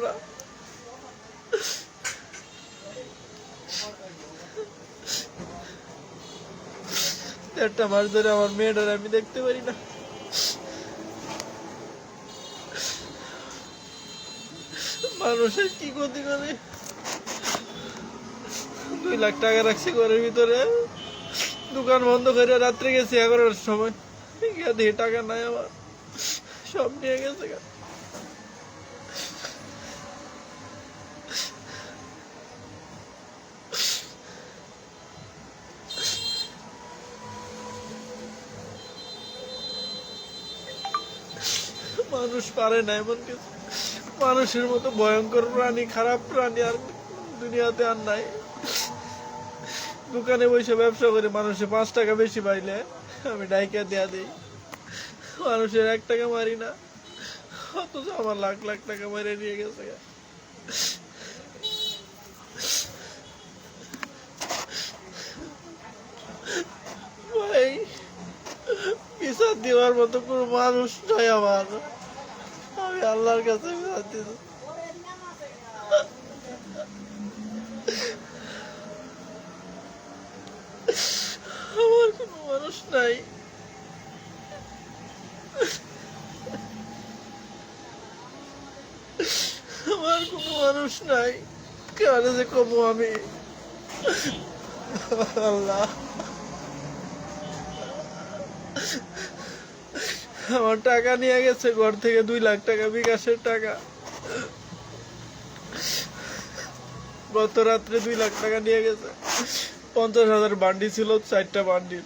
আমরা। একটা মাস ধরে আমার মেয়েটার আমি দেখতে পারি না। মানুষের কি ক্ষতি করে। 2 লাখ টাকা রাখছি ঘরের ভিতরে, দোকান বন্ধ করে রাত্রে গেছি 11টার সময়, দিয়ে টাকা নাই আমার, সব নিয়ে গেছে। মানুষ পারে না এমন কিছু। মানুষের মতো ভয়ঙ্কর প্রাণী, খারাপ প্রাণী আর দুনিয়াতে আর নাই। দোকানে বসে ব্যবসা করে মানুষে 5 টাকা বেশি পাইলে আমি ডাইকা দেয়া দিই, মানুষের 1 টাকা মারি না, অথচ আমার লাখ লাখ টাকা মেরে নিয়ে গেছে। ভাই, বিচার দেওয়ার মতো কোনো মানুষ নয় আমার। আমি আল্লাহর কাছে বিচার দিই। আমার কোনো মানুষ নাই। আমার কোনো মানুষ নাই, কারে যে কমু আমি। আল্লাহ, আমার টাকা নিয়ে গেছে ঘর থেকে, 2 লাখ টাকা বিকাশের টাকা। গত রাত্রে 2 লাখ টাকা নিয়ে গেছে। 50,000 বান্ডি ছিল, 4টা বান্ডিল।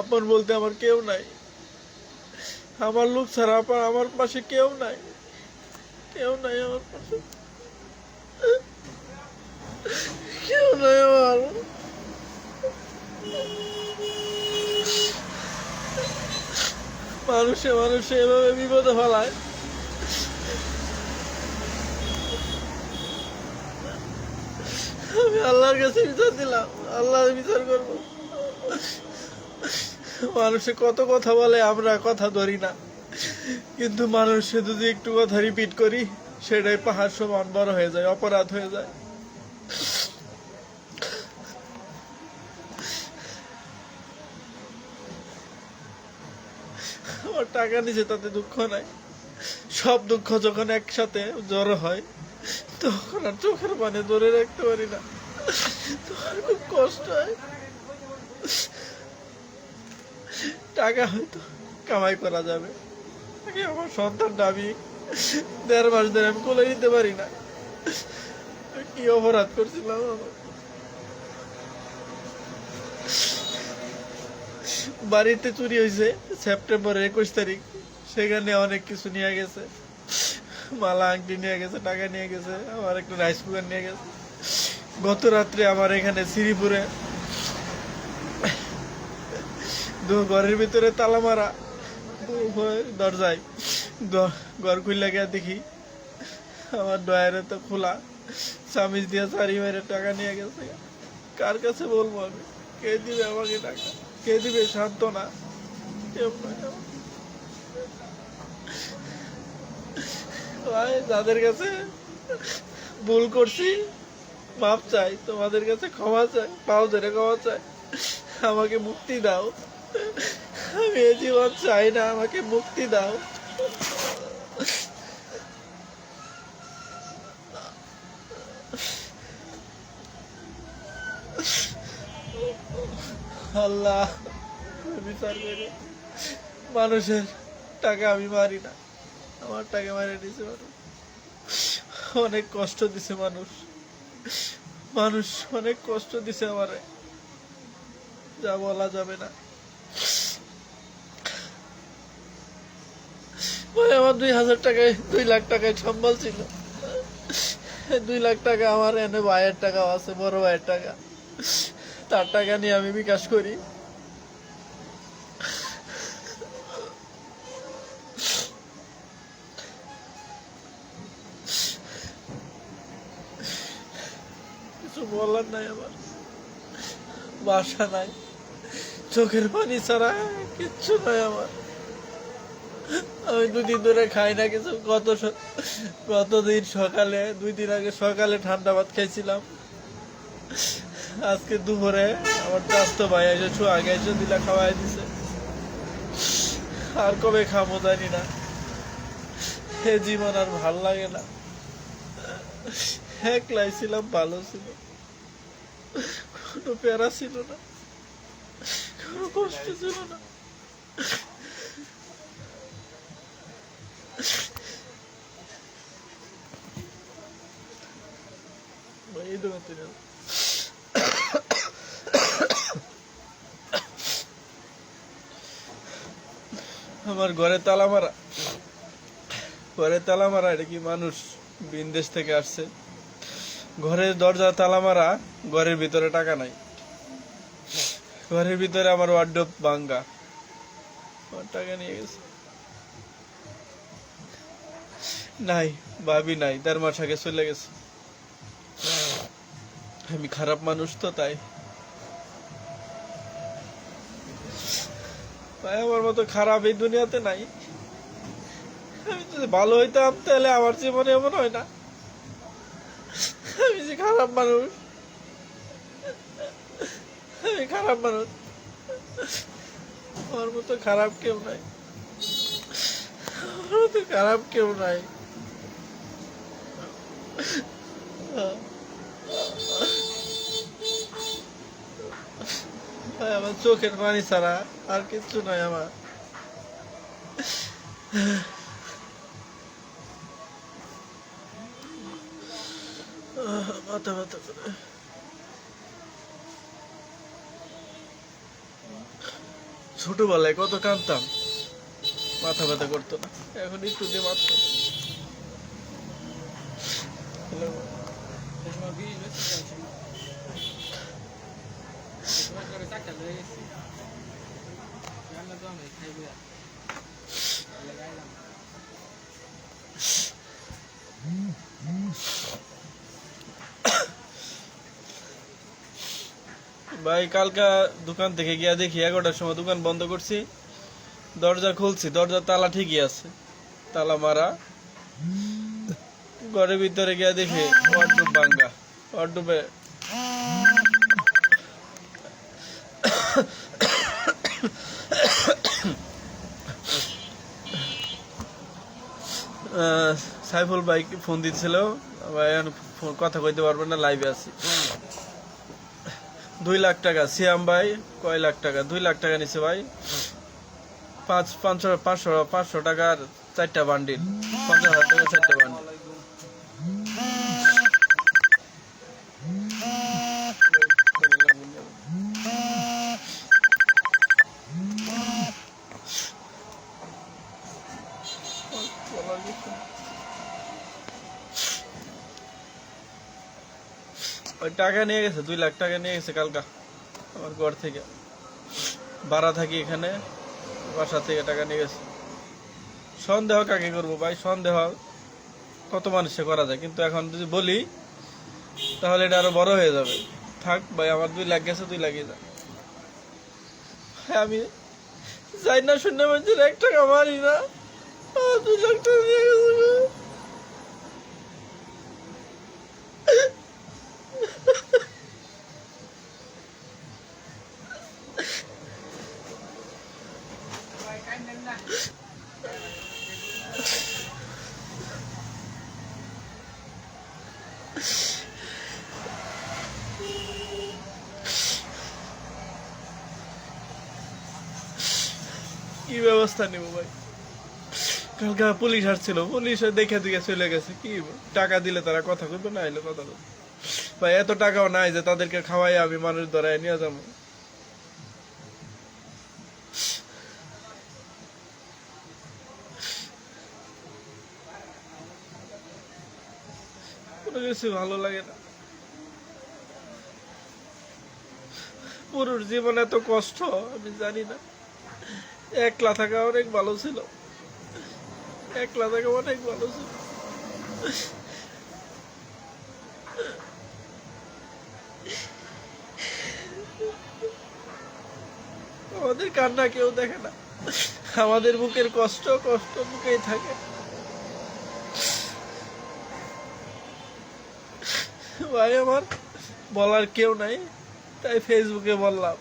আপন বলতে আমার কেউ নাই। আমার লোক ছাড়া আমার পাশে কেউ নাই, কেউ নাই আমার পাশে, কেউ নাই আমার। মানুষে এভাবে বিপদে ফেলায়। আমি আল্লাহর কাছে বিচার দিলাম, আল্লাহ বিচার করবো। মানুষে কত কথা বলে, আমরা কথা ধরি না, কিন্তু মানুষে যদি একটু কথা রিপিট করি সেটাই পাহাড় সমান বড় হয়ে যায়, অপরাধ হয়ে যায়। আমার টাকা নিচে তাতে দুঃখ নাই, সব দুঃখ যখন একসাথে জড়ো হয় তখন আর চোখের পানি ধরে রাখতে পারি না, তোমার খুব কষ্ট হয়। টাকা হয়তো কামাই করা যাবে, আমার সন্তানটা আমি 1.5 মাস ধরে আমি কোলে নিতে পারি না। কি অপরাধ করছিলাম আমার। বাড়িতে চুরি হয়েছে সেপ্টেম্বরের 21 তারিখ, সেখানে অনেক কিছু নিয়ে গেছে, মালা আংটি নিয়ে গেছে, টাকা নিয়ে গেছে, আমার একটা রাইস কুকার নিয়ে গেছে। গত রাত্রে আমার এখানে শ্রীপুরে ঘরের ভিতরে তালা মারা, দরজায় ঘর খুললে গিয়ে দেখি আমার ডয়ারে তো খোলা, চামিচ দিয়ে চারি মেরে টাকা নিয়ে গেছে। কার কাছে বলবো আমি? কে দিবে আমাকে টাকা? কে দিবে সান্ত্বনা? যাদের কাছে ভুল করছি মাপ চাই, তোমাদের কাছে ক্ষমা চাই, পাও ধরে ক্ষমা চাই, আমাকে মুক্তি দাও। আমি এই জীবন চাই না, আমাকে মুক্তি দাও। আল্লাহ বিচার করে। মানুষের টাকা আমি মারি না, আমার টাকা মারি দিছে মানুষ, অনেক কষ্ট দিছে মানুষ, মানুষ অনেক কষ্ট দিছে আমারে, যা বলা যাবে না। ভাই, আমার 2,000 টাকায় 2 লাখ টাকায় সম্বল ছিল। 2 লাখ টাকা আমার এনে ভাইয়ের টাকাও আছে, বড় ভাইয়ের টাকা, তার টাকা নিয়ে আমি বিকাশ করি। কিছু বলার নাই, আমার বাসা নাই, চোখের পানি ছাড়া কিচ্ছু নাই আমার। আমি 2 দিন ধরে খাই না কিছু। গতদিন সকালে 2 দিন আগে সকালে ঠান্ডা ভাত খাইছিলাম। আজকে দুপুরে আমার চাস্তো ভাই এসে আগে এসে দিলা খাওয়াই দিছে। আর কবে খাবো জানি না। হে জীবন আর ভাল লাগে না। একলাই ছিলাম, ভালো ছিল, কোনো প্যারা ছিল না, কোনো কষ্ট ছিল না। এই দোকান থেকে আমার ঘরে তালা মারা, এটা কি মানুষ বিদেশ থেকে আসছে? ঘরের দরজা তালা মারা, ঘরের ভিতরে টাকা নাই, ঘরের ভিতরে আমার ওয়ার্ডরোব ভাঙ্গা, টাকা নিয়ে গেছে। নাই, ভাবি নাই, 1.5 মাস আগে চলে গেছে। আমি খারাপ মানুষ তো, তাই ভাই আমার মতো খারাপ এই দুনিয়াতে নাই। আমি যদি ভালো হইতাম তাহলে আমার জীবনে এমন হয় না। আমি যে খারাপ মানুষ, আমি খারাপ মানুষ, আমার মতো খারাপ কেউ নাই, আমার মতো খারাপ কেউ নাই। ভাই আমার চোখের পানি ছাড়া আর কিছু নাই আমার। মাথা ব্যথা করে। ছোটবেলায় কত কাঁদতাম, মাথা ব্যথা করতো না, এখন একটু দিয়ে মারতো। ভাই কালকা দোকান থেকে গিয়া দেখি 11টার সময় দোকান বন্ধ করছি, দরজা খুলছি, দরজা তালা ঠিকই আছে, তালা মারা। ঘরের ভিতরে গিয়া দেখি ওয়ার্ডরোব ভাঙ্গা, ওয়ার্ডরোবে সাইফুল ভাই ফোন দিচ্ছিল, ভাই কথা কইতে পারবেন না, লাইভে আছি। 2 লাখ টাকা সিয়াম ভাই, কয় লাখ টাকা? 2 লাখ টাকা নিছে ভাই। 500 টাকার 4টা বান্ডিল, 50,000 টাকা 4টা বান্ডিল। ওই টাকা নিয়ে গেছে, 2 লাখ টাকা নিয়ে গেছে কালকা আমার ঘর থেকে। ভাড়া থাকি এখানে, বাসা থেকে টাকা নিয়ে গেছে। সন্দেহ কাকে করবো ভাই? সন্দেহ কত মানুষে করা যায়, কিন্তু এখন যদি বলি তাহলে এটা আরো বড় হয়ে যাবে। থাক ভাই, আমার 2 লাখ গেছে, 2 লাখই যা। আমি যাই না শূন্য মানুষের 1 টাকা মারি না, 2 লাখ টাকা নিয়ে গেছে। কি ব্যবস্থা নিব ভাই? কালকে পুলিশ আসছিল, পুলিশ দেখে দিকে চলে গেছে। কি টাকা দিলে তারা কথা কইবে, না এলে কথা বলবে ভাই? এত টাকাও নাই যে তাদেরকে খাওয়াই আমি মানুষ ধরাই নিয়ে যাবো। কোনো কিছু ভালো লাগে না। পুরুষ জীবন এত কষ্ট আমি জানি না। একলা থাকা অনেক ভালো ছিল, একলা থাকা অনেক ভালো ছিল। আমাদের কান্না কেউ দেখে না। আমাদের বুকের কষ্ট কষ্ট বুকেই থাকে। ভাই আমার বলার কেউ নাই, তাই ফেসবুকে বললাম।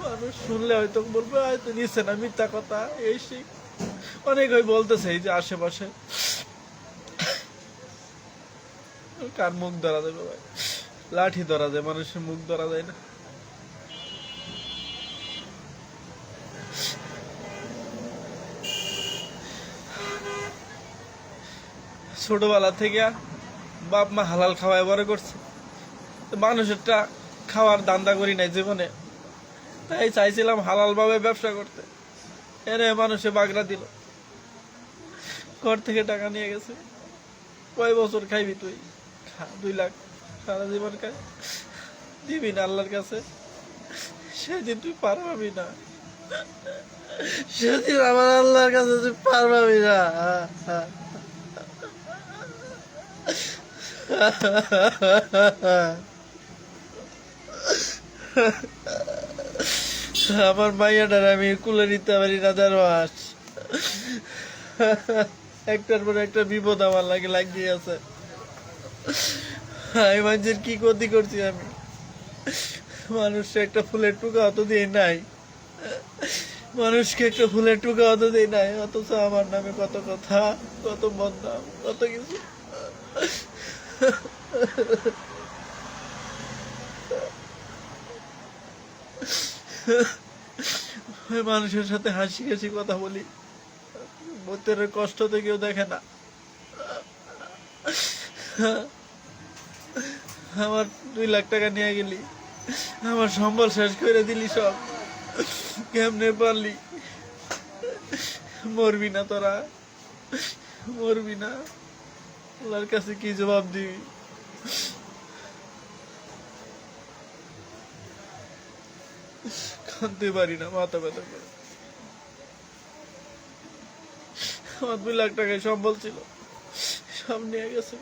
মানুষ শুনলে হয়তো বলবে হয়তো নিচ্ছে না, মিথ্যা কথা এই সেই অনেক ওই বলতেছে এই যে আশেপাশে। কার মুখ ধরা যাবে ভাই? লাঠি ধরা যায়, মানুষের মুখ ধরা যায় না। ছোটবেলা থেকে বাপ মা হালাল খাওয়ায় বড় করছে, তো মানুষেরটা খাওয়ার দান্দা করি নাই জীবনে, তাই চাইছিলাম হালাল ভাবে ব্যবসা করতে। এনে মানুষে বাগড়া দিল, ঘর থেকে টাকা নিয়ে গেছে। কয় বছর খাইবি তুই? 2 লাখ সারা জীবন খাই, দিবি না আল্লাহর কাছে? সেদিন তুই পার পাবি না, সেদিন আমার আল্লাহর কাছে তুই পার পাবি না। আমার মাইয়াটার আমি কুলে নিতে পারি না 4 মাস। একটার পর একটা বিপদ আমার লাগিয়ে আছে। আমি মানুষের কি ক্ষতি করছি আমি? মানুষকে একটা ফুলের টুকা অত দিয়ে নাই, মানুষকে একটা ফুলের টুকা অত দিয়ে নাই, অথচ আমার নামে কত কথা, কত বদনাম, কত কিছু। মানুষের সাথে হাসি হাসি কথা বলি, ভূতের কষ্ট তো কেউ দেখে না। আমার 2 লাখ টাকা নিয়ে গেলি, আমার সম্বল শেষ করে দিলি সব। কেমনে পারলি? মরবি না তোরা, মরবি না? আল্লাহর কাছে কি জবাব দিবি? কাঁদতে পারি না, মাথা ব্যথা করে। আমার 2 লাখ টাকায় সম্বল ছিল, সব নিয়ে গেছে।